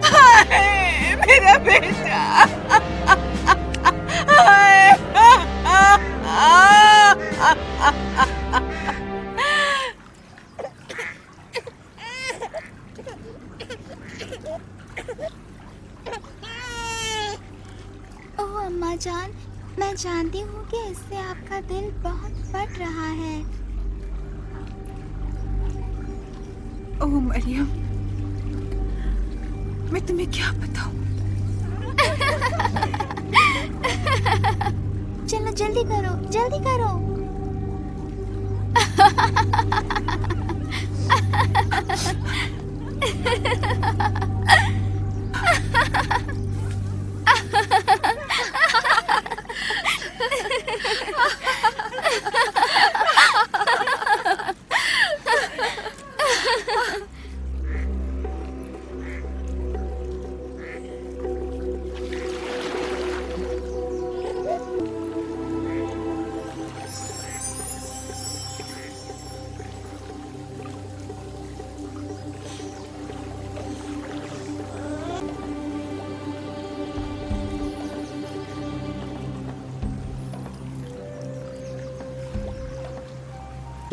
हाय, मेरा बेटा। ओह अम्मा जान, मैं जानती हूँ कि इससे आपका दिल बहुत फट रहा है। ओह मरियम, मैं तुम्हें क्या बताऊं? चलो जल्दी करो, जल्दी करो।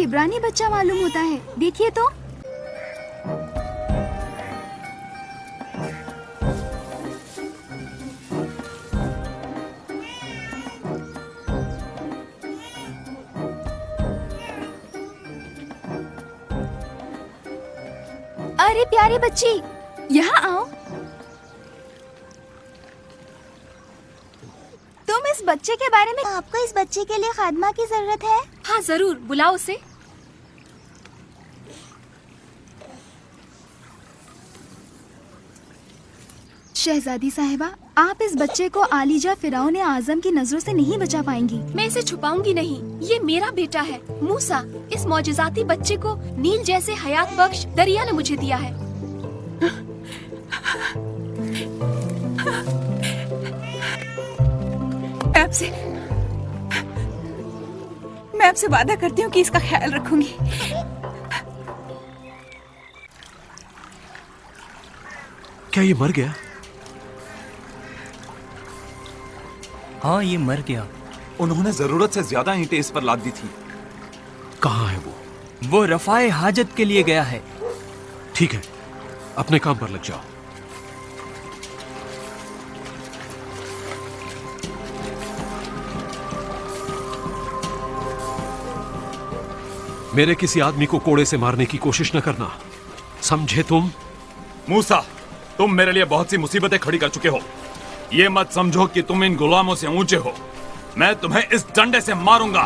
इब्रानी बच्चा मालूम होता है, देखिए तो। अरे प्यारी बच्ची, यहाँ आओ। तुम इस बच्चे के बारे में, आपको इस बच्चे के लिए खादमा की जरूरत है? हाँ जरूर, बुलाओ उसे। शहजादी साहिबा, आप इस बच्चे को आलिजा फिरौन आजम की नजरों से नहीं बचा पाएंगी। मैं इसे छुपाऊंगी नहीं, ये मेरा बेटा है मूसा। इस मौजिजाती बच्चे को नील जैसे हयात बख्श दरिया ने मुझे दिया है। मैं आपसे वादा करती हूँ कि इसका ख्याल रखूंगी। क्या ये मर गया? हाँ, ये मर गया। उन्होंने जरूरत से ज्यादा ईंटें इस पर लाद दी थी। कहाँ है वो? वो रफाए हाजत के लिए गया है। ठीक है, अपने काम पर लग जाओ। मेरे किसी आदमी को कोड़े से मारने की कोशिश न करना, समझे तुम? मूसा, तुम मेरे लिए बहुत सी मुसीबतें खड़ी कर चुके हो। ये मत समझो कि तुम इन गुलामों से ऊंचे हो। मैं तुम्हें इस डंडे से मारूंगा।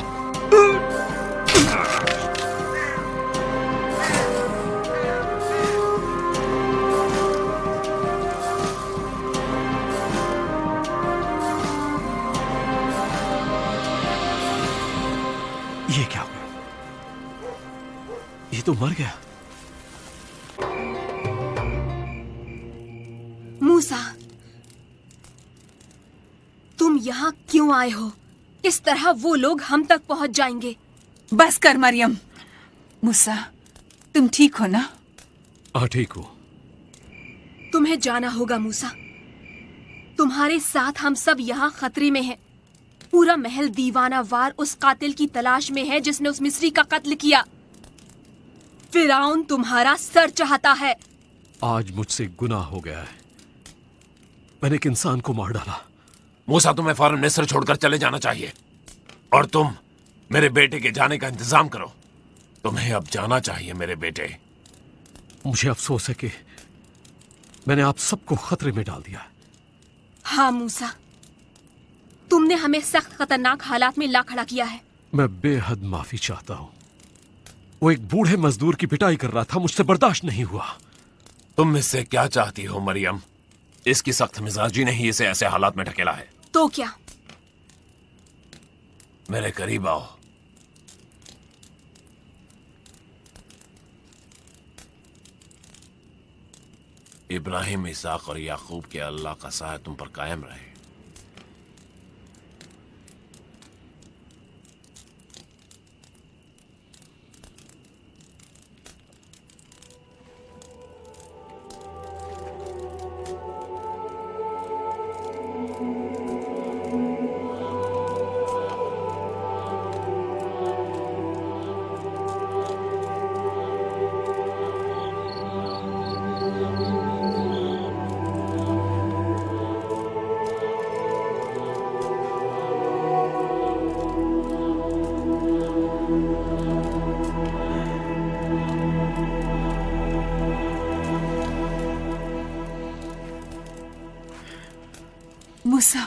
ये क्या हुआ? ये तो मर गया। मूसा, तुम यहाँ क्यों आए हो? किस तरह वो लोग हम तक पहुंच जाएंगे? बस कर मरियम। मूसा, तुम ठीक हो ना? हाँ ठीक हो। तुम्हें जाना होगा मूसा। तुम्हारे साथ हम सब यहाँ खतरे में हैं। पूरा महल दीवाना वार उस कातिल की तलाश में है जिसने उस मिस्री का कत्ल किया। फिरौन तुम्हारा सर चाहता है। आज मुझसे गुनाह हो गया है। मैंने एक इंसान को मार डाला। मूसा, तुम्हें फौरन मिस्र छोड़कर चले जाना चाहिए और तुम मेरे बेटे के जाने का इंतजाम करो। तुम्हें अब जाना चाहिए मेरे बेटे। मुझे अफसोस है कि मैंने आप सबको खतरे में डाल दिया। हाँ मूसा, तुमने हमें सख्त खतरनाक हालात में ला खड़ा किया है। मैं बेहद माफी चाहता हूँ। वो एक बूढ़े मजदूर की पिटाई कर रहा था, मुझसे बर्दाश्त नहीं हुआ। तुम मुझसे क्या चाहती हो मरियम? इसकी सख्त मिजाजी ने ही इसे ऐसे हालात में ढकेला है। तो क्या? मेरे करीब आओ। इब्राहिम, इसाक और याकूब के अल्लाह का साया तुम पर कायम रहे। मूसा,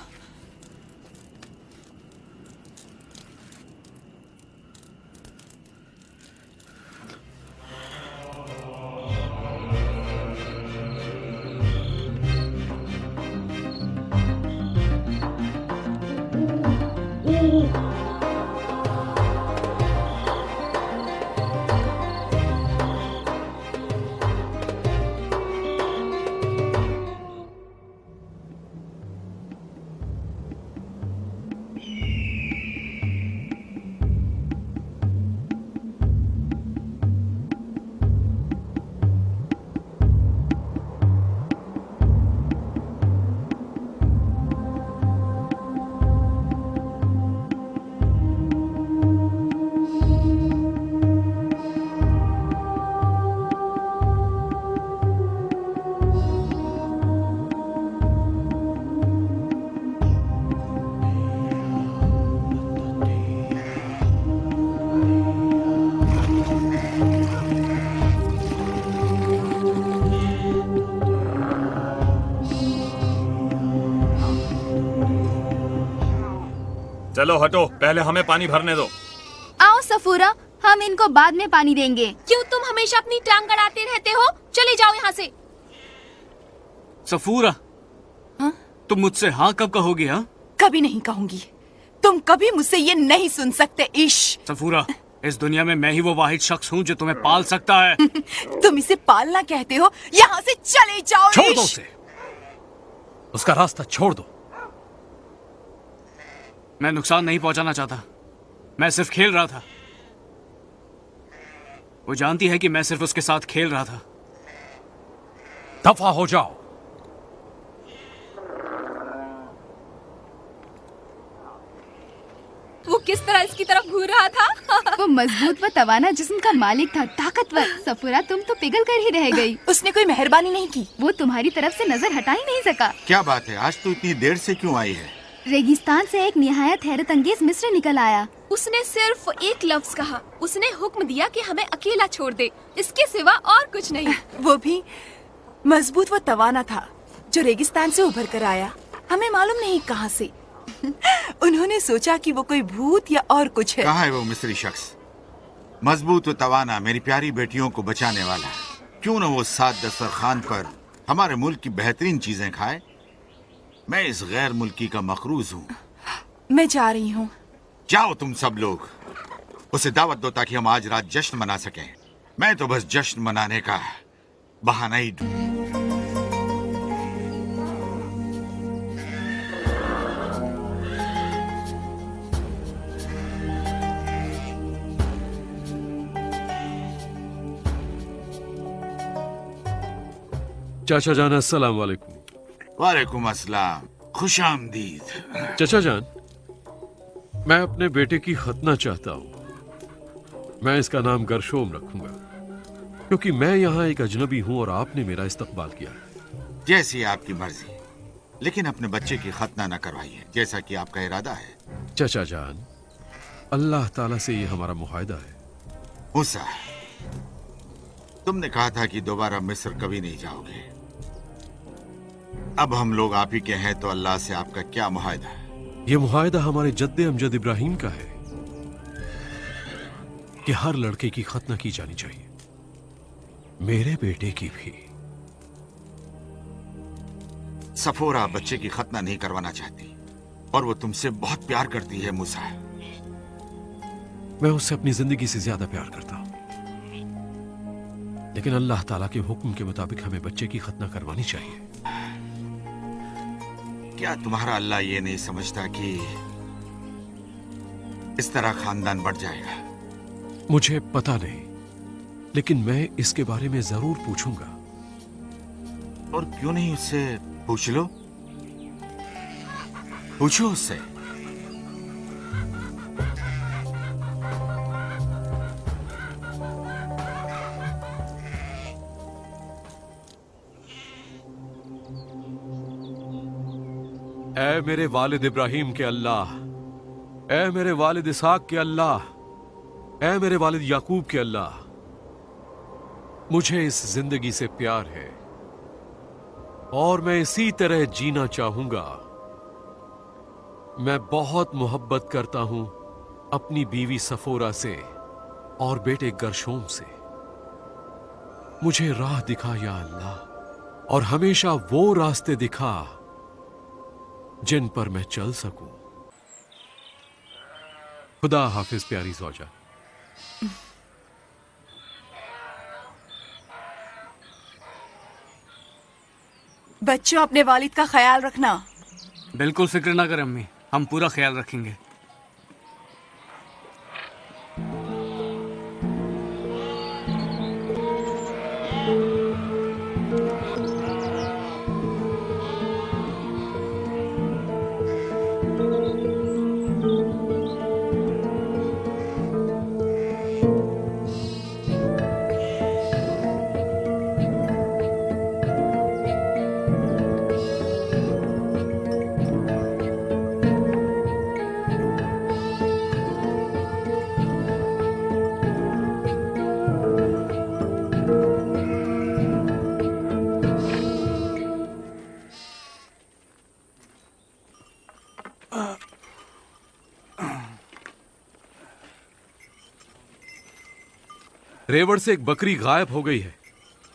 चलो हटो, पहले हमें पानी भरने दो। आओ सफूरा, हम इनको बाद में पानी देंगे। क्यों तुम हमेशा अपनी टांग गड़ाते रहते हो? चले जाओ यहाँ से। सफूरा, तुम मुझसे हाँ कब कहोगे? हाँ, कभी नहीं कहूंगी। तुम कभी मुझसे ये नहीं सुन सकते इश। सफूरा, इस दुनिया में मैं ही वो वाहिद शख्स हूँ जो तुम्हें पाल सकता है। तुम इसे पालना कहते हो? यहाँ से चले जाओ छोड़ दो इश। उसे, उसका रास्ता छोड़ दो। मैं नुकसान नहीं पहुंचाना चाहता, मैं सिर्फ खेल रहा था। वो जानती है कि मैं सिर्फ उसके साथ खेल रहा था। दफा हो जाओ। वो किस तरह इसकी तरफ घूर रहा था। वो मजबूत व तवाना जिस्म का मालिक था, ताकतवर। सफूरा, तुम तो पिघल कर ही रह गई। उसने कोई मेहरबानी नहीं की। वो तुम्हारी तरफ से नजर हटा ही नहीं सका। क्या बात है, आज तो इतनी देर से क्यों आई है? रेगिस्तान से एक निहायत हैरत अंगेज मिस्र निकल आया। उसने सिर्फ एक लफ्ज कहा। उसने हुक्म दिया कि हमें अकेला छोड़ दे, इसके सिवा और कुछ नहीं। वो भी मजबूत व तवाना था, जो रेगिस्तान से उभर कर आया, हमें मालूम नहीं कहाँ से। उन्होंने सोचा कि वो कोई भूत या और कुछ है। कहाँ है वो मिस्री शख्स, मजबूत व तवाना, मेरी प्यारी बेटियों को बचाने वाला? क्यों न वो सात दस्तरखान पर हमारे मुल्क की बेहतरीन चीजें खाए। मैं इस गैर मुल्की का मखरूज हूँ। मैं जा रही हूँ। जाओ तुम सब लोग, उसे दावत दो ताकि हम आज रात जश्न मना सकें। मैं तो बस जश्न मनाने का बहाना ही ढूंढ। चाचा जान, अस्सलाम वालेकुम। वालेकुम अस्सलाम, खुश आमदीद। चाचा जान, मैं अपने बेटे की खतना चाहता हूँ। मैं इसका नाम गरशोम रखूंगा, क्योंकि मैं यहाँ एक अजनबी हूँ और आपने मेरा इस्तकबाल किया है। जैसी आपकी मर्जी, लेकिन अपने बच्चे की खतना न करवाइए, जैसा कि आपका इरादा है। चाचा जान, अल्लाह ताला से ये हमारा मुआहदा है। मूसा, तुमने कहा था कि दोबारा मिस्र कभी नहीं जाओगे। अब हम लोग आप ही के हैं, तो अल्लाह से आपका क्या मुआहदा है? ये मुआहदा हमारे जद्दे अमजद इब्राहिम का है कि हर लड़के की खतना की जानी चाहिए, मेरे बेटे की भी। सफोरा बच्चे की खतना नहीं करवाना चाहती और वो तुमसे बहुत प्यार करती है। मूसा, मैं उससे अपनी जिंदगी से ज्यादा प्यार करता हूं, लेकिन अल्लाह ताला के हुक्म के मुताबिक हमें बच्चे की खतना करवानी चाहिए। क्या तुम्हारा अल्लाह ये नहीं समझता कि इस तरह खानदान बढ़ जाएगा? मुझे पता नहीं, लेकिन मैं इसके बारे में जरूर पूछूंगा। और क्यों नहीं उससे पूछ लो, पूछो उससे। ऐ मेरे वालिद इब्राहिम के अल्लाह, ऐ मेरे वालिद इसहाक के अल्लाह, ऐ मेरे वालिद याकूब के अल्लाह, मुझे इस जिंदगी से प्यार है और मैं इसी तरह जीना चाहूंगा मैं बहुत मोहब्बत करता हूं अपनी बीवी सफोरा से और बेटे गर्शोम से। मुझे राह दिखा या अल्लाह, और हमेशा वो रास्ते दिखा जिन पर मैं चल सकूं। खुदा हाफिज प्यारी ज़ौजा। बच्चों, अपने वालिद का ख्याल रखना। बिल्कुल फिक्र ना करें अम्मी, हम पूरा ख्याल रखेंगे। रेवड़ से एक बकरी गायब हो गई है।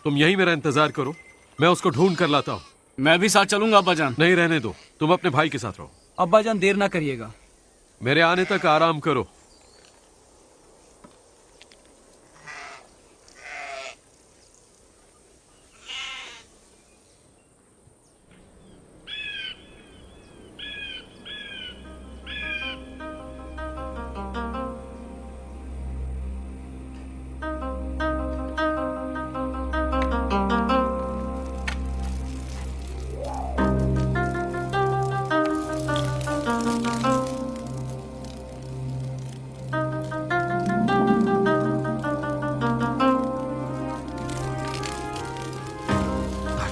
तुम यहीं मेरा इंतजार करो, मैं उसको ढूंढ कर लाता हूं। मैं भी साथ चलूंगा अब्बाजान। नहीं, रहने दो, तुम अपने भाई के साथ रहो। अब्बाजान देर ना करिएगा। मेरे आने तक आराम करो।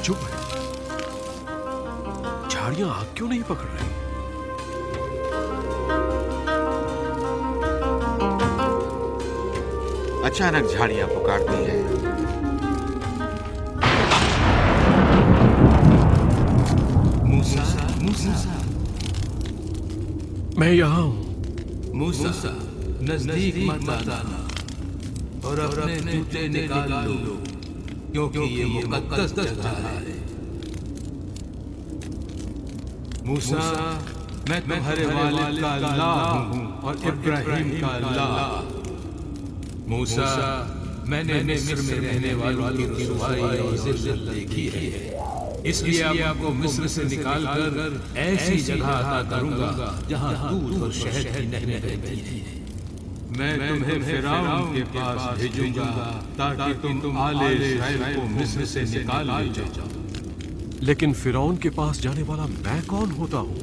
चुप है, झाड़ियां आग क्यों नहीं पकड़ रही? अचानक झाड़ियां पुकारती है। मूसा, मूसा, मैं यहां हूं। मूसा, नजदीक मत आना और अपने जूते निकाल लो, क्योंकि ये मुकद्दस जगह है। मूसा, मैं तुम्हारे वालिद का अल्लाह हूँ और इब्राहिम का अल्लाह। मूसा, मैंने मिस्र में रहने वालों की रुसवाई और जिल्लत देखी है, इसलिए आपको मिस्र से निकाल कर ऐसी जगह अता करूंगा जहाँ दूध और शहद की नहरें बहती हैं। मैं तुम्हें फिरौन के पास भेजूंगा ताकि तुम आले इस्राएल को मिस्र से निकाल ले जाओ। लेकिन फिरौन के पास जाने वाला मैं कौन होता हूँ?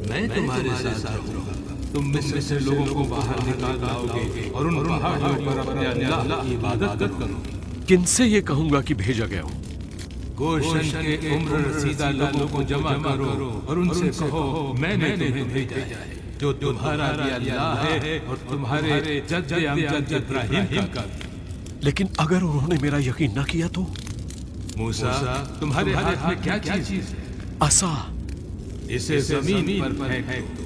मैं तुम्हारे साथ रहूंगा। तुम मिस्र से लोगों को बाहर निकाल लाओगे और उन पहाड़ियों पर अपने अल्लाह की इबादत करोगे। किनसे ये कहूंगा कि भेजा गया हूँ? गोशन के उम्र रसीदा लोगों को जमा करो और उनसे कहो मैंने तुम्हें भेजा है, जो तुम्हारा भी अल्लाह है और तुम्हारे जद्द अमजद इब्राहिम का। लेकिन अगर उन्होंने मेरा यकीन न किया तो? मूसा, तुम्हारे हाथ में क्या चीज है? असा। इसे जमीन पर फेंक दो।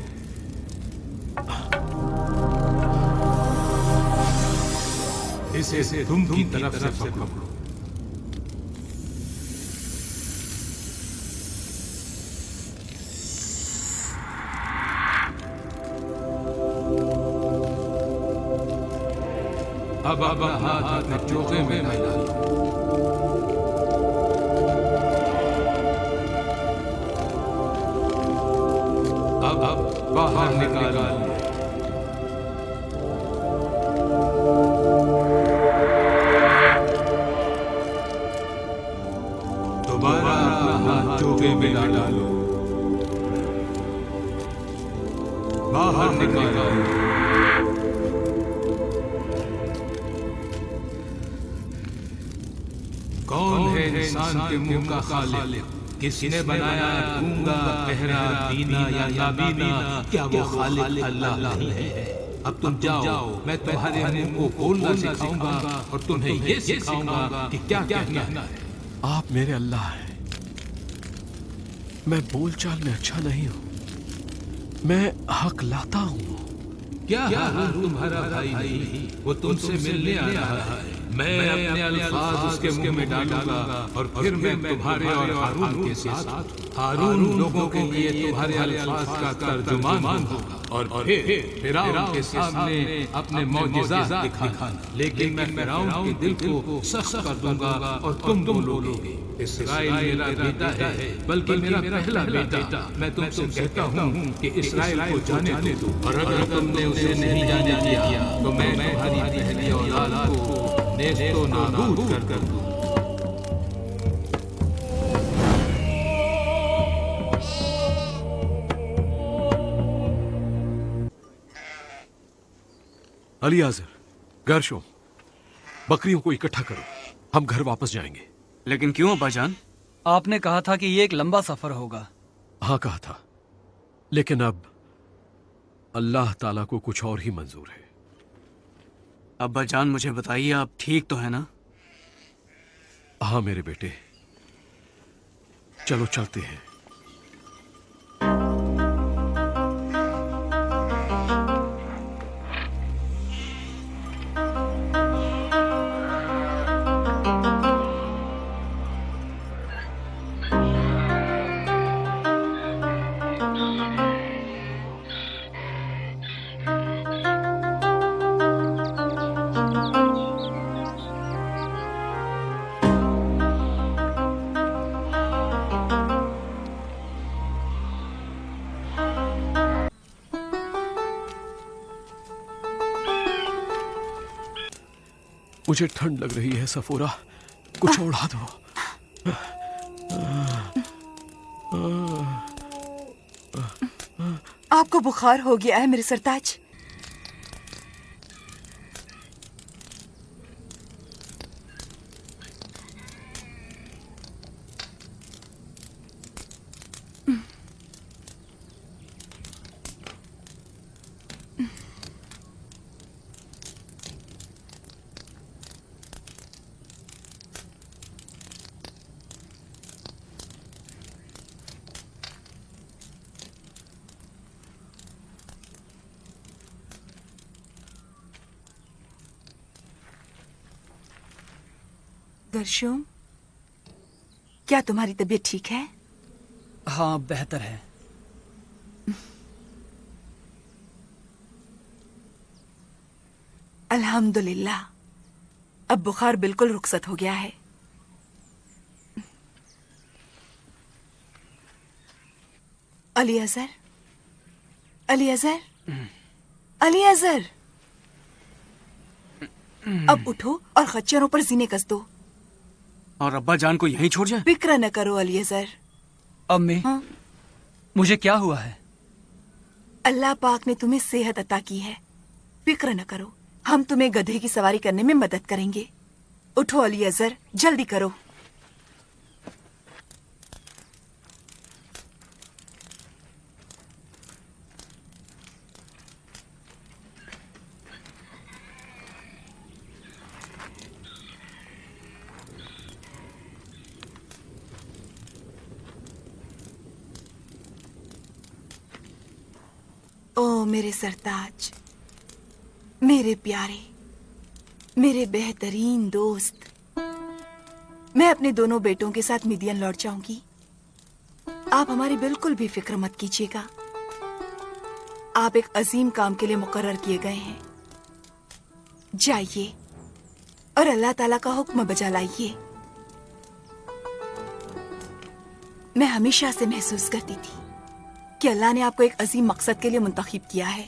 इसे तुम की तरफ से पकड़ो। अब हाथ अपने चोखे में डालो। अब बाहर निकालो। दोबारा अपना हाथ चोखे में डालो। बाहर निकालो। कौन है इंसान के मुंह का खालिक? किसने बनाया गूंगा, बहरा, दीना या नाबीना? क्या वो खालिक अल्लाह नहीं है? अब तुम जाओ, मैं तुम्हारे मुंह को खोलना सिखाऊंगा और तुम्हें ये सिखाऊंगा कि क्या कहना है। आप मेरे अल्लाह हैं। मैं बोलचाल में अच्छा नहीं हूं, मैं हक लाता हूँ। क्या हारून तुम्हारा भाई नहीं, वो तुमसे मिलने आ रहा है। मैं अपने अल्फाज उसके मुंह में डालूंगा और फिर मैं तुम्हारे और हारून के साथ हारून लोगों के लिए तुम्हारे अल्फाज का तर्जुमान होगा और फिर फिरौन के सामने अपने मौजिज़ात दिखाना। लेकिन मैं फिरौन के दिल को सख्त कर दूंगा और तुम बोलोगे इस्राएल मेरा बेटा है, बल्कि मेरा पहला बेटा। मैं तुमसे कहता हूँ कि इस्राएल को जाने दो, और अगर तुमने उसे नहीं जाने दिया तो मैं तुम्हारी पहली औलाद को नेस्तो नाबूद कर दूं। अलियाज़र, गर्शोम, बकरियों को इकट्ठा करो, हम घर वापस जाएंगे। लेकिन क्यों अब्बाजान? आपने कहा था कि ये एक लंबा सफर होगा। हाँ कहा था, लेकिन अब अल्लाह ताला को कुछ और ही मंजूर है। अब्बाजान मुझे बताइए, आप ठीक तो है ना? हाँ मेरे बेटे, चलो चलते हैं। मुझे ठंड लग रही है सफोरा, कुछ ओढ़ा दो। आपको बुखार हो गया है मेरे सरताज? गर्शोम, क्या तुम्हारी तबीयत ठीक है? हाँ, बेहतर है। अल्हम्दुलिल्लाह, अब बुखार बिल्कुल रुखसत हो गया है। अलियाज़र, अलियाज़र, अलियाज़र, अब उठो और खच्चरों पर जीने कस दो। और अब्बाजान को यहीं छोड़ जाए? फिक्र न करो अलियाज़र। अम्मी, हाँ? मुझे क्या हुआ है? अल्लाह पाक ने तुम्हें सेहत अता की है, फिक्र न करो। हम तुम्हें गधे की सवारी करने में मदद करेंगे। उठो अलियाज़र, जल्दी करो। ओ मेरे सरताज, मेरे प्यारे, मेरे बेहतरीन दोस्त, मैं अपने दोनों बेटों के साथ मिदियन लौट जाऊंगी। आप हमारी बिल्कुल भी फिक्र मत कीजिएगा। आप एक अजीम काम के लिए मुकर्रर किए गए हैं। जाइए और अल्लाह ताला का हुक्म बजा लाइए। मैं हमेशा से महसूस करती थी कि अल्लाह ने आपको एक अजीम मकसद के लिए मुंतखब किया है।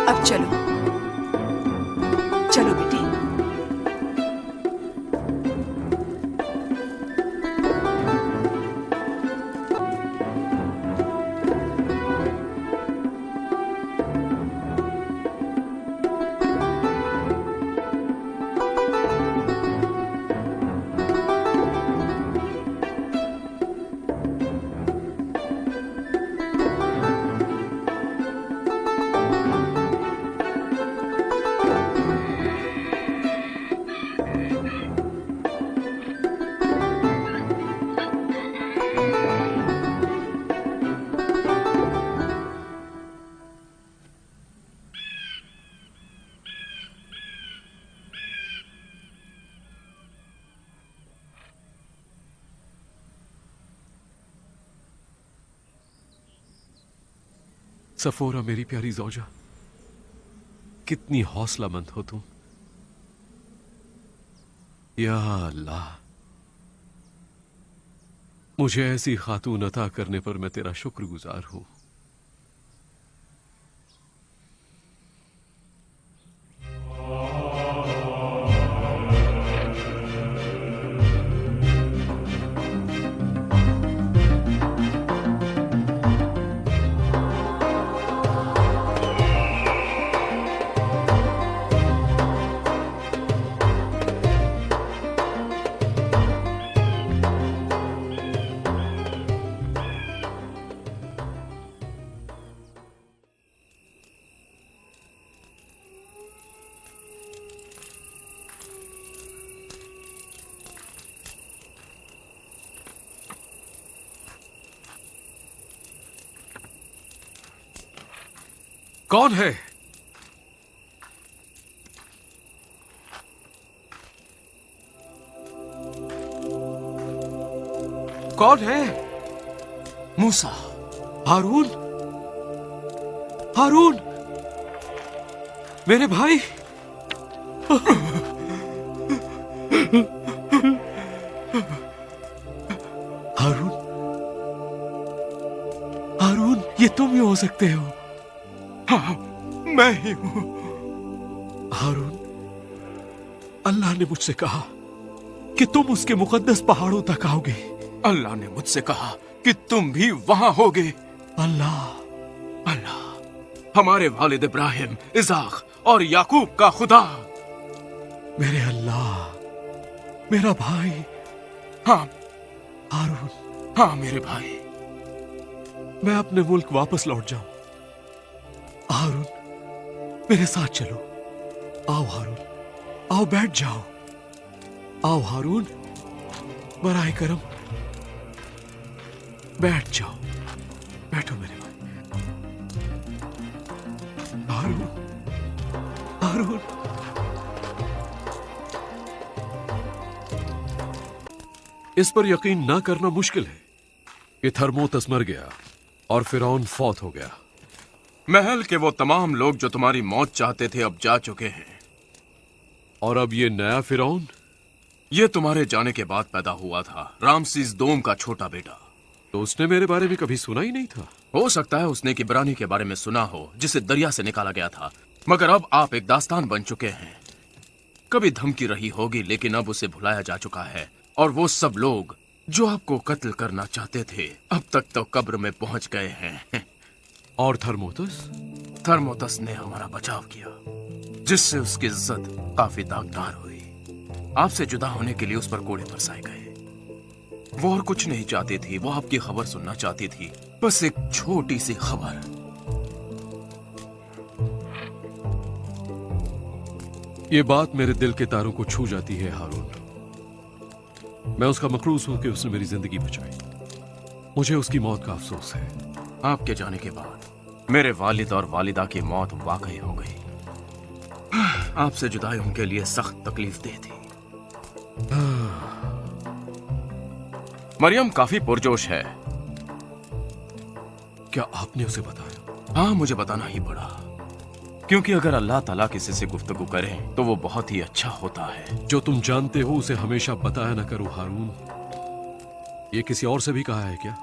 अब चलो, चलो बेटे। सफोरा मेरी प्यारी जौजा, कितनी हौसलामंद हो तुम। या अल्लाह, मुझे ऐसी खातून अता करने पर मैं तेरा शुक्रगुजार हूं। कौन है? कौन है? मूसा, हारून? हारून, मेरे भाई। हारून, हारून, ये तुम ही हो सकते हो। हाँ, मैं ही हूं। हारून, अल्लाह ने मुझसे कहा कि तुम उसके मुकद्दस पहाड़ों तक आओगे। अल्लाह ने मुझसे कहा कि तुम भी वहां होगे। अल्लाह, अल्लाह हमारे वालिद इब्राहिम, इसाक और याकूब का खुदा। मेरे अल्लाह, मेरा भाई। हाँ हारून, हाँ मेरे भाई। मैं अपने मुल्क वापस लौट जाऊं। हारून, मेरे साथ चलो। आओ हारून, आओ बैठ जाओ। आओ हारून, बराए करम बैठ जाओ। बैठो मेरे भाई। हारून, हारून। इस पर यकीन ना करना मुश्किल है कि थर्मोतस मर गया और फिरौन फौत हो गया। महल के वो तमाम लोग जो तुम्हारी मौत चाहते थे अब जा चुके हैं। और अब ये नया फिरौन? ये तुम्हारे जाने के बाद पैदा हुआ था, रामसीस दोम का छोटा बेटा। तो उसने मेरे बारे में कभी सुना ही नहीं था। हो सकता है उसने किब्रानी के बारे में सुना हो, जिसे दरिया से निकाला गया था, मगर अब आप एक दास्तान बन चुके हैं। कभी धमकी रही होगी, लेकिन अब उसे भुलाया जा चुका है। और वो सब लोग जो आपको कत्ल करना चाहते थे, अब तक तो कब्र में पहुंच गए हैं। और थर्मोतस? थर्मोतस ने हमारा बचाव किया, जिससे उसकी इज्जत काफी दागदार हुई। आपसे जुदा होने के लिए उस पर कोड़े बरसाए गए। वो और कुछ नहीं चाहती थी, वो आपकी खबर सुनना चाहती थी, बस एक छोटी सी खबर। ये बात मेरे दिल के तारों को छू जाती है हारून। मैं उसका मखलूस हूं कि उसने मेरी जिंदगी बचाई। मुझे उसकी मौत का अफसोस है। आपके जाने के बाद मेरे वालिद और वालिदा की मौत वाकई हो गई। आपसे जुदाई उनके लिए सख्त तकलीफ दे थी। मरियम काफी पुरजोश है। क्या आपने उसे बताया? हाँ, मुझे बताना ही पड़ा, क्योंकि अगर अल्लाह ताला किसी से गुफ्तगू करे तो वो बहुत ही अच्छा होता है। जो तुम जानते हो उसे हमेशा बताया ना करो हारून। ये किसी और से भी कहा है क्या?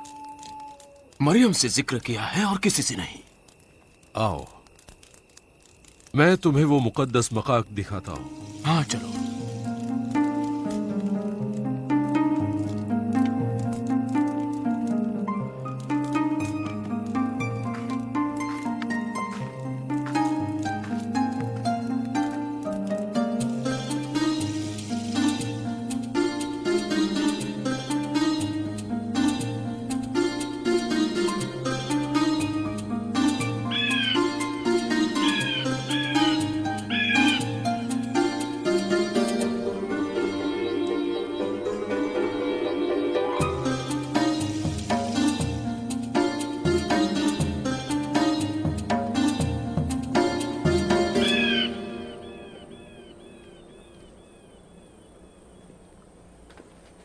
मरियम से जिक्र किया है और किसी से नहीं। आओ, मैं तुम्हें वो मुकद्दस मकाक दिखाता हूं। हाँ चलो।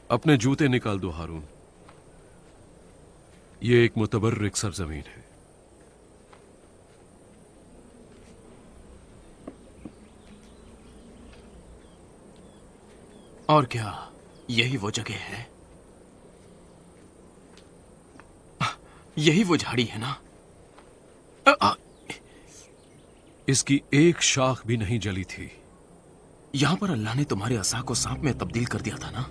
अपने जूते निकाल दो हारून। ये एक मुतबर्रिक सरजमीन है। और क्या यही वो जगह है? यही वो झाड़ी है ना? इसकी एक शाख भी नहीं जली थी। यहां पर अल्लाह ने तुम्हारे असा को सांप में तब्दील कर दिया था ना?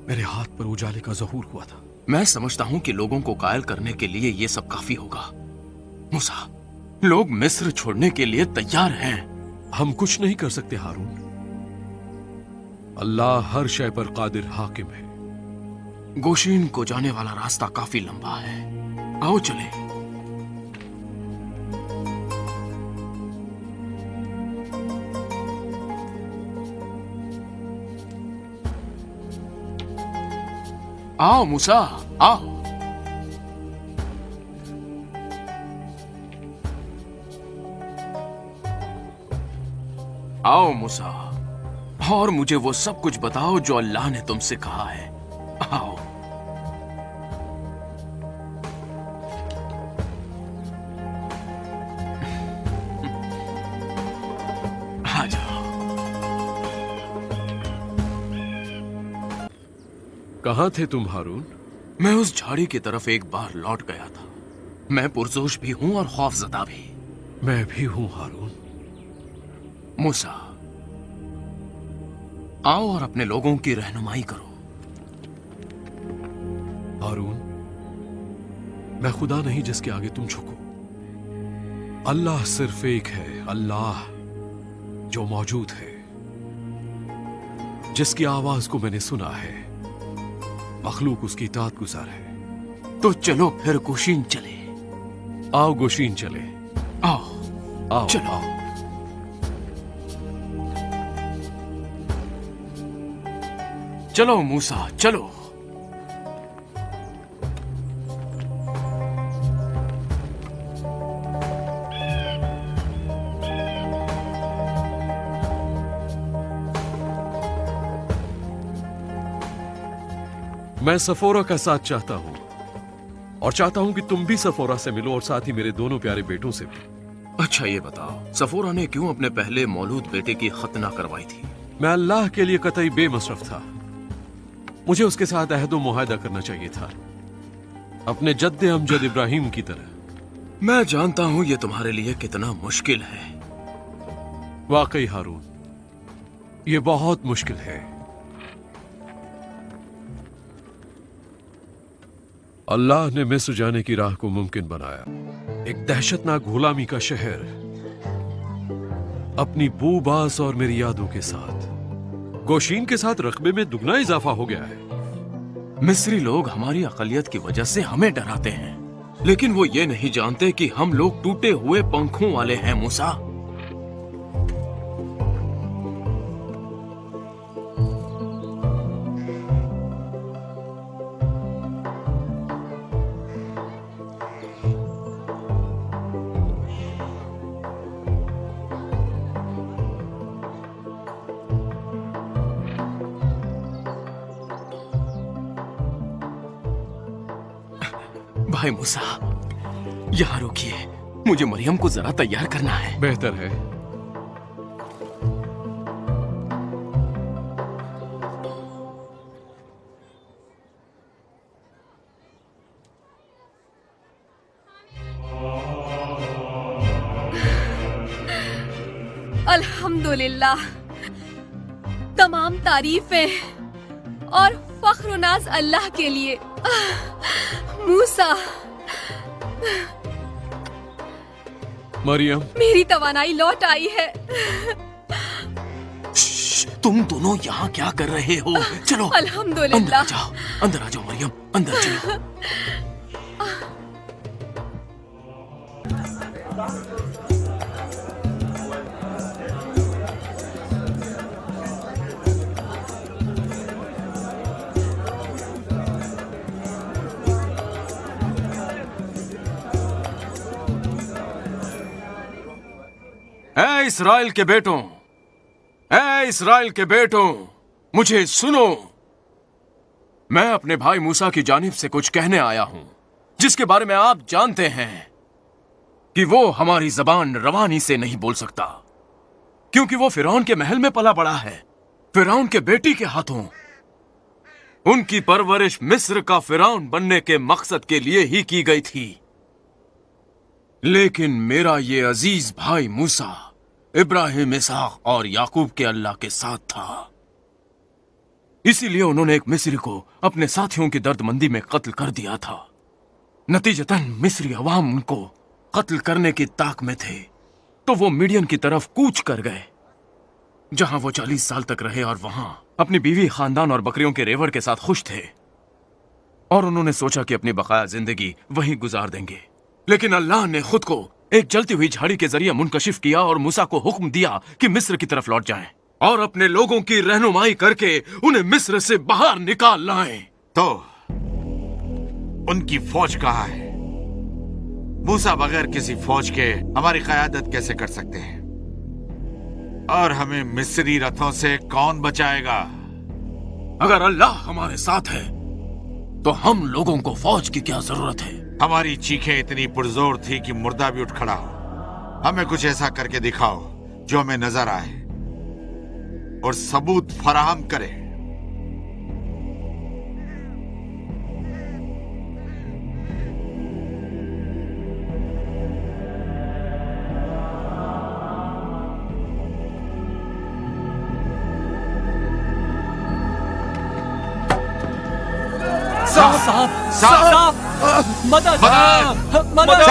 मेरे हाथ पर उजाले का ज़हूर हुआ था। मैं समझता हूं कि लोगों को कायल करने के लिए यह सब काफी होगा। मूसा, लोग मिस्र छोड़ने के लिए तैयार हैं। हम कुछ नहीं कर सकते हारून। अल्लाह हर शय पर कादिर हाकिम है। गोशीन को जाने वाला रास्ता काफी लंबा है। आओ चले। आओ मूसा, आओ। आओ मूसा, और मुझे वो सब कुछ बताओ जो अल्लाह ने तुमसे कहा है। आओ। आ जाओ। कहां थे तुम हारून? मैं उस झाड़ी की तरफ एक बार लौट गया था। मैं पुरजोश भी हूं और खौफजदा भी। मैं भी हूं हारून। मूसा, आओ और अपने लोगों की रहनुमाई करो। हारून, मैं खुदा नहीं जिसके आगे तुम झुको। अल्लाह सिर्फ एक है, अल्लाह जो मौजूद है, जिसकी आवाज को मैंने सुना है। मखलूक उसकी इताअत गुजार है। तो चलो फिर गोशीन चले। आओ गोशीन चले। आओ आओ चलो। आओ। चलो मूसा, चलो। मैं सफोरा का साथ चाहता हूं और चाहता हूं कि तुम भी सफोरा से मिलो और साथ ही मेरे दोनों प्यारे बेटों से भी। अच्छा ये बताओ, सफोरा ने क्यों अपने पहले मौलूद बेटे की खतना करवाई थी? मैं अल्लाह के लिए कतई बेमसरफ था। मुझे उसके साथ अहदो मुआहदा करना चाहिए था, अपने जद्दे अमजद इब्राहिम की तरह। मैं जानता हूं ये तुम्हारे लिए कितना मुश्किल है। वाकई हारून, ये बहुत मुश्किल है। अल्लाह ने मिस्र जाने की राह को मुमकिन बनाया। एक दहशतनाक गुलामी का शहर अपनी बूबास और मेरी यादों के साथ। गोशीन के साथ रकबे में दुगना इजाफा हो गया है। मिस्री लोग हमारी अकलियत की वजह से हमें डराते हैं, लेकिन वो ये नहीं जानते कि हम लोग टूटे हुए पंखों वाले हैं मूसा। भाई मूसा, यहां रुकिए, मुझे मरियम को जरा तैयार करना है। बेहतर है। अल्हम्दुलिल्लाह, तमाम तारीफें और फख्र नाज अल्लाह के लिए। मूसा, मरियम, मेरी तवानाई लौट आई है। तुम दोनों यहाँ क्या कर रहे हो? चलो अल्हम्दुलिल्लाह। अंदर आ जाओ, अंदर आ जाओ मरियम, अंदर चलो। ऐ इस्राएल के बेटों, ऐ इस्राएल के बेटों, मुझे सुनो। मैं अपने भाई मूसा की जानिब से कुछ कहने आया हूं, जिसके बारे में आप जानते हैं कि वो हमारी जबान रवानी से नहीं बोल सकता, क्योंकि वो फिरौन के महल में पला बड़ा है फिरौन के बेटी के हाथों। उनकी परवरिश मिस्र का फिरौन बनने के मकसद के लिए ही की गई थी। लेकिन मेरा ये अजीज भाई मूसा इब्राहिम, इसहाक और याकूब के अल्लाह के साथ था। इसीलिए उन्होंने एक मिस्री को अपने साथियों की दर्दमंदी में कत्ल कर दिया था। नतीजतन मिस्री अवाम उनको कत्ल करने की ताक में थे, तो वो मीडियन की तरफ कूच कर गए, जहां वो 40 साल तक रहे और वहां अपनी बीवी, खानदान और बकरियों के रेवड़ के साथ खुश थे। और उन्होंने सोचा कि अपनी बकाया जिंदगी वहीं गुजार देंगे। लेकिन अल्लाह ने खुद को एक जलती हुई झाड़ी के जरिए मुनकशिफ किया और मूसा को हुक्म दिया कि मिस्र की तरफ लौट जाएं और अपने लोगों की रहनुमाई करके उन्हें मिस्र से बाहर निकाल लाएं। तो उनकी फौज कहाँ है? मूसा बगैर किसी फौज के हमारी क़यादत कैसे कर सकते हैं? और हमें मिस्री रथों से कौन बचाएगा? अगर अल्लाह हमारे साथ है तो हम लोगों को फौज की क्या जरूरत है? हमारी चीखें इतनी पुरजोर थी कि मुर्दा भी उठ खड़ा हो। हमें कुछ ऐसा करके दिखाओ जो हमें नजर आए और सबूत फराहम करे। साहब, साहब, मदद, मदद,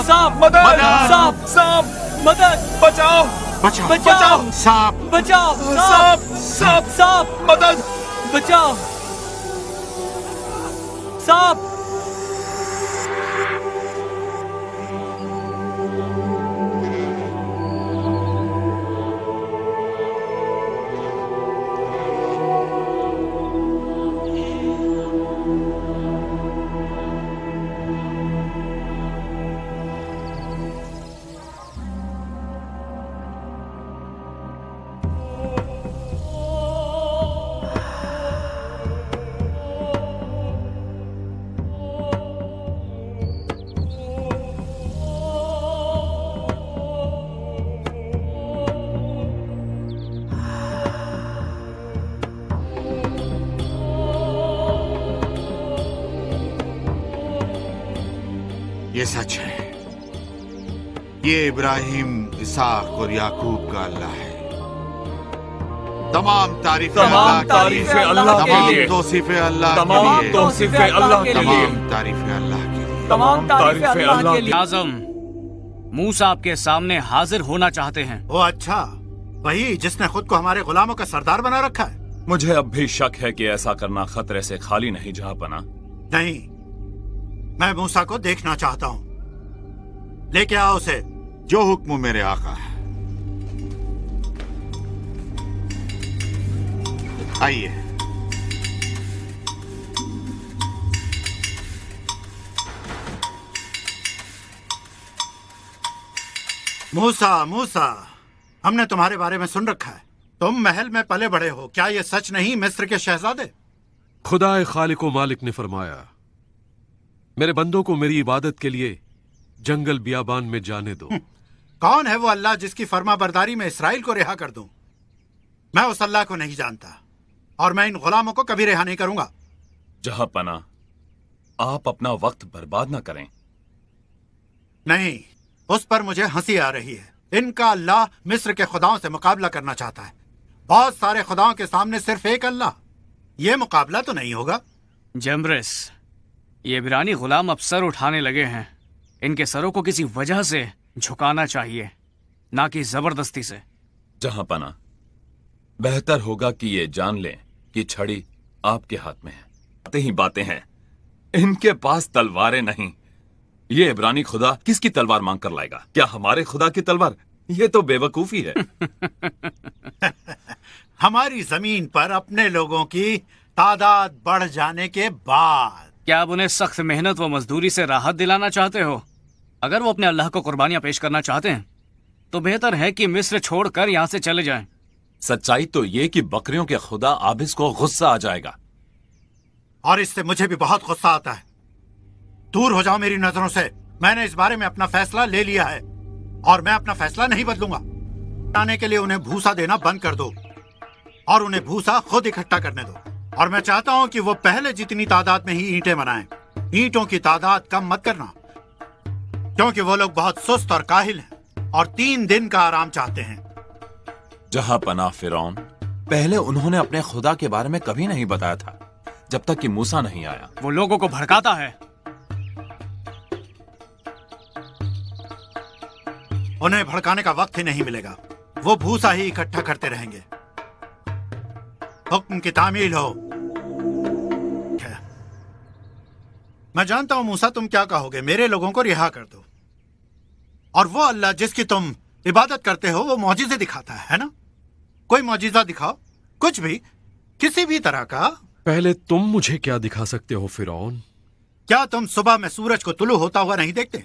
साहब, मदद, साहब, साहब, मदद, बचाओ, बचाओ, बचाओ, सांप, बचाओ, साहब, साहब, साहब, मदद, बचाओ, साहब। ये सच है। ये इब्राहिम, इसहाक और याकूब का अल्लाह है। तमाम तारीफें अल्लाह के लिए, तमाम तौसीफें अल्लाह के लिए, तमाम तारीफें अल्लाह के लिए, तमाम तारीफें अल्लाह के लिए। आजम, मूसा आपके सामने हाजिर होना चाहते हैं। ओ अच्छा, वही जिसने खुद को हमारे गुलामों का सरदार बना रखा है। मुझे अब भी शक है कि ऐसा करना खतरे से खाली नहीं जहां पना। नहीं, मैं मूसा को देखना चाहता हूँ। लेके आओ उसे। जो हुक्म मेरे आका है। आइए। मूसा, मूसा, हमने तुम्हारे बारे में सुन रखा है। तुम महल में पले बड़े हो। क्या ये सच नहीं, मिस्र के शहजादे? खुदाए खालिको मालिक ने फरमाया, मेरे बंदों को मेरी इबादत के लिए जंगल बियाबान में जाने दो। कौन है वो अल्लाह जिसकी फर्मा बरदारी में इसराइल को रिहा कर दूं? मैं उस अल्लाह को नहीं जानता और मैं इन गुलामों को कभी रिहा नहीं करूंगा। जहां पना, आप अपना वक्त बर्बाद ना करें। नहीं, उस पर मुझे हंसी आ रही है। इनका अल्लाह मिस्र के खुदाओं से मुकाबला करना चाहता है। बहुत सारे खुदाओं के सामने सिर्फ एक अल्लाह। ये मुकाबला तो नहीं होगा। जमरेस, ये इब्रानी गुलाम अब सर उठाने लगे हैं। इनके सरों को किसी वजह से झुकाना चाहिए, ना कि जबरदस्ती से। जहां पना, बेहतर होगा कि ये जान लें कि छड़ी आपके हाथ में है। बातें ही बातें हैं, इनके पास तलवारें नहीं। ये इब्रानी खुदा किसकी तलवार मांग कर लाएगा? क्या हमारे खुदा की तलवार? ये तो बेवकूफी है। हमारी जमीन पर अपने लोगों की तादाद बढ़ जाने के बाद क्या आप उन्हें सख्त मेहनत व मजदूरी से राहत दिलाना चाहते हो? अगर वो अपने अल्लाह को कुर्बानियां पेश करना चाहते हैं तो बेहतर है कि मिस्र छोड़कर यहाँ से चले जाएं। सच्चाई तो ये कि बकरियों के खुदा आबिस को गुस्सा आ जाएगा। और इससे मुझे भी बहुत गुस्सा आता है। दूर हो जाओ मेरी नजरों से। मैंने इस बारे में अपना फैसला ले लिया है और मैं अपना फैसला नहीं बदलूंगा। आने के लिए उन्हें भूसा देना बंद कर दो और उन्हें भूसा खुद इकट्ठा करने दो। और मैं चाहता हूं कि वो पहले जितनी तादाद में ही ईंटें बनाएं। ईंटों की तादाद कम मत करना, क्योंकि वो लोग बहुत सुस्त और काहिल हैं और 3 दिन का आराम चाहते हैं। जहां पनाह फिरौन, पहले उन्होंने अपने खुदा के बारे में कभी नहीं बताया था जब तक कि मूसा नहीं आया। वो लोगों को भड़काता है। उन्हें भड़काने का वक्त ही नहीं मिलेगा। वो भूसा ही इकट्ठा करते रहेंगे। हुक्म की तामील हो। मैं जानता हूं मूसा तुम क्या कहोगे, मेरे लोगों को रिहा कर दो। और वो अल्लाह जिसकी तुम इबादत करते हो वो मौजिज़े दिखाता है ना? कोई मौजिज़ा दिखाओ, कुछ भी, किसी भी तरह का। पहले तुम मुझे क्या दिखा सकते हो फिरौन? क्या तुम सुबह में सूरज को तुलू होता हुआ नहीं देखते?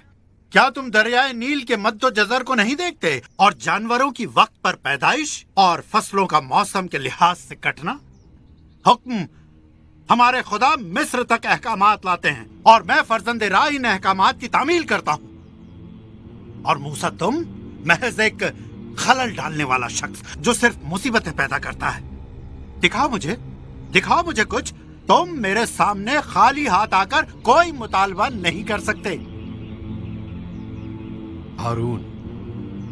क्या तुम दरियाए नील के मद्दो जज़र को नहीं देखते? और जानवरों की वक्त पर पैदाइश और फसलों का मौसम के लिहाज से कटना? हुक्म हमारे खुदा मिस्र तक अहकामात लाते हैं और मैं फर्जंदे राह इन अहकामात की तामील करता हूं। और मूसा तुम महज एक खलल डालने वाला शख्स जो सिर्फ मुसीबतें पैदा करता है। दिखाओ मुझे कुछ। तुम मेरे सामने खाली हाथ आकर कोई मुतालबा नहीं कर सकते। हारून,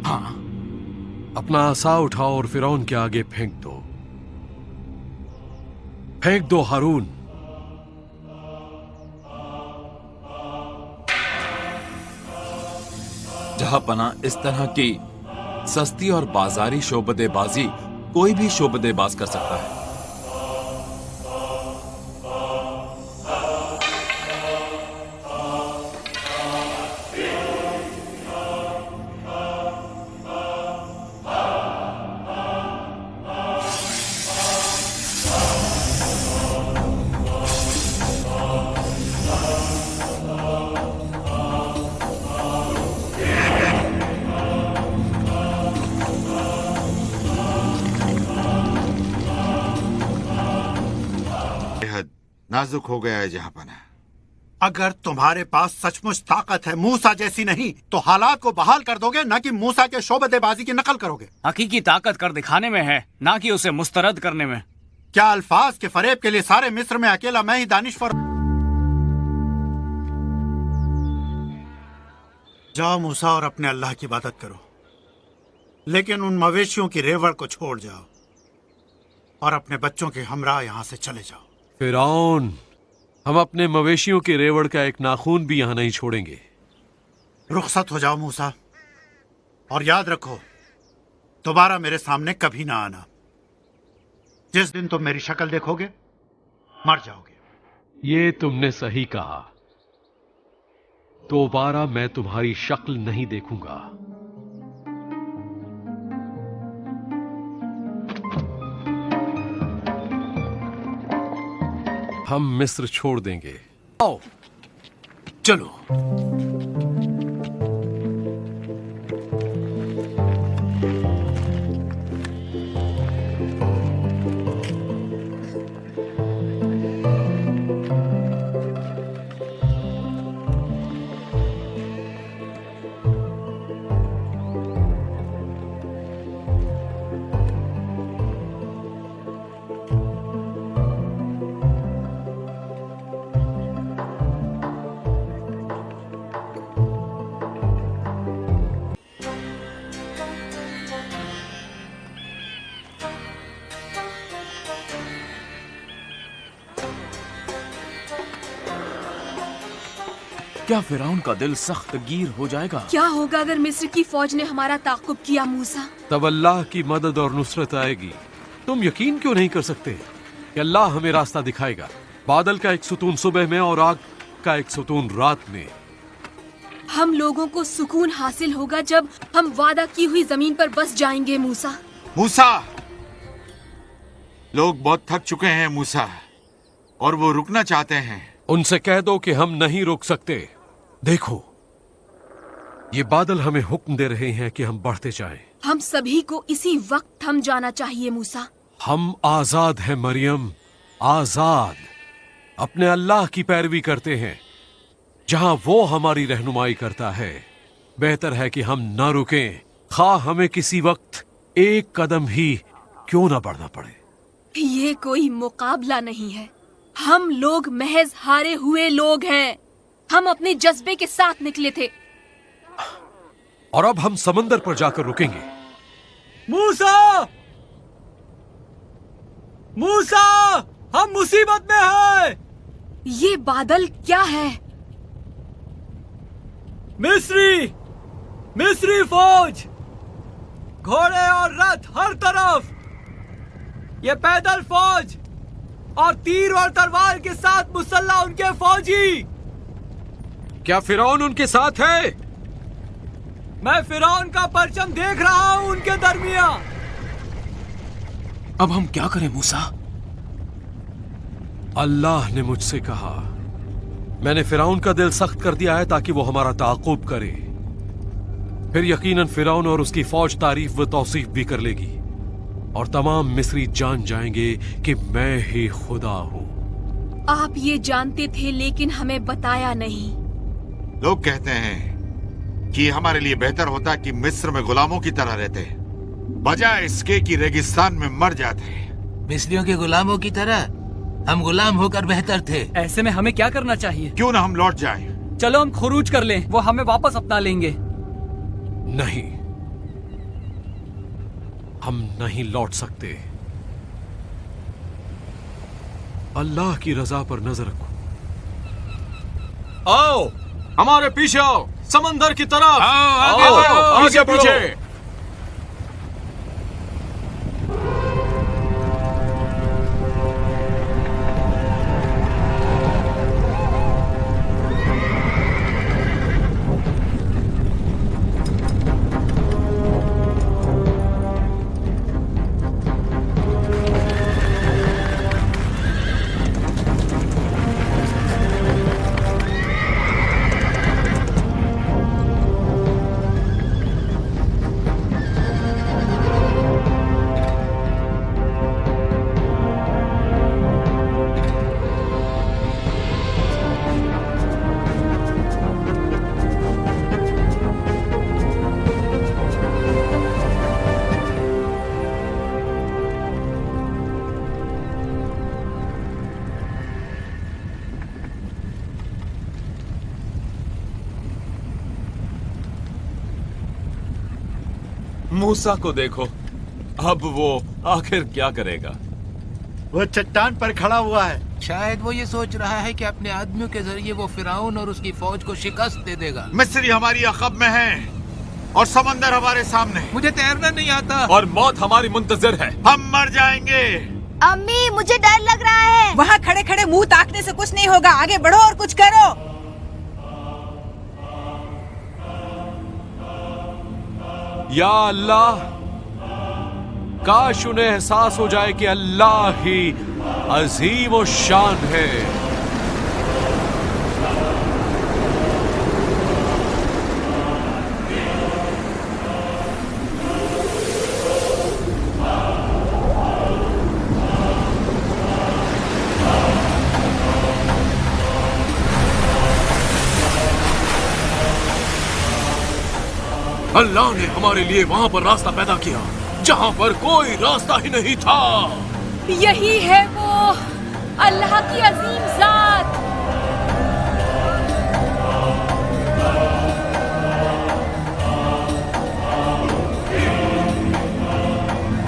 हाँ, अपना आसा उठाओ और फिरौन के आगे फेंक दो। फेंक दो हारून। जहां पना, इस तरह की सस्ती और बाजारी शोबदेबाजी कोई भी शोबदेबाज कर सकता है। नाजुक हो गया है जहां पना। अगर तुम्हारे पास सचमुच ताकत है मूसा जैसी नहीं, तो हालात को बहाल कर दोगे, ना कि मूसा के शोबदेबाजी की नकल करोगे। हकीकी ताकत कर दिखाने में है, ना कि उसे मुस्तरद करने में। क्या अल्फाज के फरेब के लिए सारे मिस्र में अकेला मैं ही दानिश्वर? जाओ मूसा और अपने अल्लाह की इबादत करो, लेकिन उन मवेशियों की रेवड़ को छोड़ जाओ और अपने बच्चों के हमरा यहां से चले जाओ। फिरौन, हम अपने मवेशियों के रेवड़ का एक नाखून भी यहां नहीं छोड़ेंगे। रुखसत हो जाओ मूसा, और याद रखो दोबारा मेरे सामने कभी ना आना। जिस दिन तुम मेरी शक्ल देखोगे मर जाओगे। ये तुमने सही कहा। दोबारा मैं तुम्हारी शक्ल नहीं देखूंगा। हम मिस्र छोड़ देंगे। आओ चलो। क्या फिरौन का दिल सख्त गिर हो जाएगा? क्या होगा अगर मिस्र की फौज ने हमारा ताक़ुब किया मूसा? तब अल्लाह की मदद और नुसरत आएगी। तुम यकीन क्यों नहीं कर सकते कि अल्लाह हमें रास्ता दिखाएगा? बादल का एक सुतून सुबह में और आग का एक सुतून रात में। हम लोगों को सुकून हासिल होगा जब हम वादा की हुई जमीन पर बस जाएंगे मूसा। मूसा, लोग बहुत थक चुके हैं मूसा, और वो रुकना चाहते हैं। उनसे कह दो कि हम नहीं रुक सकते। देखो, ये बादल हमें हुक्म दे रहे हैं कि हम बढ़ते जाएं। हम सभी को इसी वक्त थम जाना चाहिए मूसा। हम आजाद हैं मरियम, आजाद। अपने अल्लाह की पैरवी करते हैं। जहां वो हमारी रहनुमाई करता है, बेहतर है कि हम न रुकें, खा हमें किसी वक्त एक कदम ही क्यों ना बढ़ना पड़े। ये कोई मुकाबला नहीं है। हम लोग महज हारे हुए लोग हैं। हम अपने जज्बे के साथ निकले थे। और अब हम समंदर पर जाकर रुकेंगे। मूसा, मूसा, हम मुसीबत में हैं। ये बादल क्या है? मिस्री, मिस्री फौज, घोड़े और रथ हर तरफ। ये पैदल फौज और तीर और तलवार के साथ मुसल्ला उनके फौजी। क्या फिरौन उनके साथ है? मैं फिरौन का परचम देख रहा हूं उनके दरमिया। अब हम क्या करें मूसा? अल्लाह ने मुझसे कहा, मैंने फिरौन का दिल सख्त कर दिया है ताकि वो हमारा ताक़ुब करे। फिर यकीनन फिरौन और उसकी फौज तारीफ व तौसीफ भी कर लेगी और तमाम मिस्री जान जाएंगे कि मैं ही खुदा हूं। आप ये जानते थे लेकिन हमें बताया नहीं। लोग कहते हैं कि हमारे लिए बेहतर होता कि मिस्र में गुलामों की तरह रहते, बजाय इसके कि रेगिस्तान में मर जाते। मिस्रियों के गुलामों की तरह हम गुलाम होकर बेहतर थे। ऐसे में हमें क्या करना चाहिए? क्यों ना हम लौट जाएं? चलो हम खुरूज कर लें, वो हमें वापस अपना लेंगे। नहीं, हम नहीं लौट सकते। अल्लाह की रजा पर नजर रखो। आओ, हमारे पीछे आओ, समंदर की तरफ। आगे आओ, आगे पीछे। मूसा को देखो, अब वो आखिर क्या करेगा? वो चट्टान पर खड़ा हुआ है। शायद वो ये सोच रहा है कि अपने आदमियों के जरिए वो फिरौन और उसकी फौज को शिकस्त दे देगा। मिस्री हमारी अक़ब में है और समंदर हमारे सामने। मुझे तैरना नहीं आता और मौत हमारी मुंतजिर है। हम मर जाएंगे। अम्मी, मुझे डर लग रहा है। वहाँ खड़े खड़े मुंह ताकने से कुछ नहीं होगा। आगे बढ़ो और कुछ करो। या अल्लाह, काश उन्हें एहसास हो जाए कि अल्लाह ही अजीम और शान है। अल्लाह ने हमारे लिए वहां पर रास्ता पैदा किया जहां पर कोई रास्ता ही नहीं था। यही है वो अल्लाह की अजीम जात।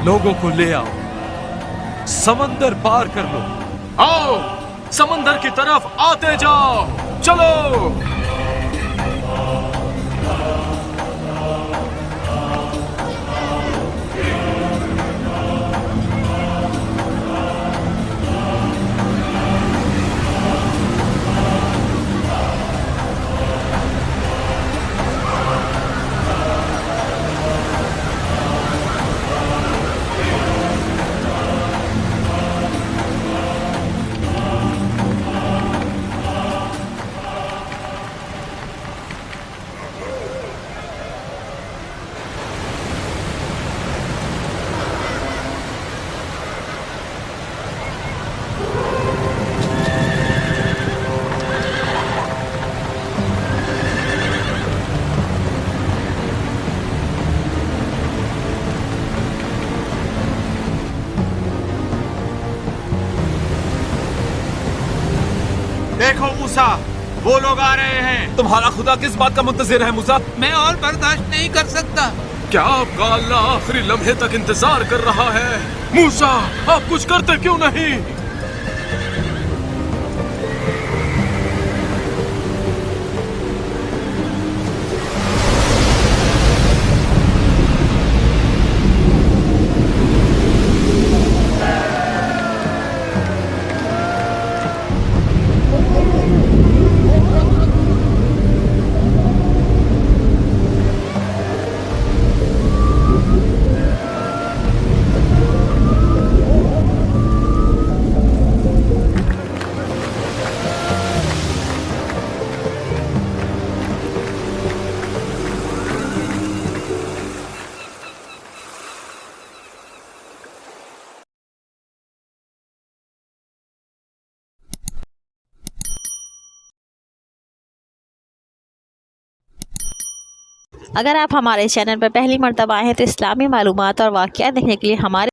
लोगों को ले आओ, समंदर पार कर लो। आओ, समंदर की तरफ आते जाओ, चलो। देखो मूसा, वो लोग आ रहे हैं। तुम्हारा खुदा किस बात का मुंतजिर है मूसा? मैं और बर्दाश्त नहीं कर सकता। क्या आपका अल्लाह आखिरी लम्हे तक इंतजार कर रहा है? मूसा, आप कुछ करते क्यों नहीं? अगर आप हमारे चैनल पर पहली मर्तबा आए हैं तो इस्लामी मालूमात और वाक़यात देखने के लिए हमारे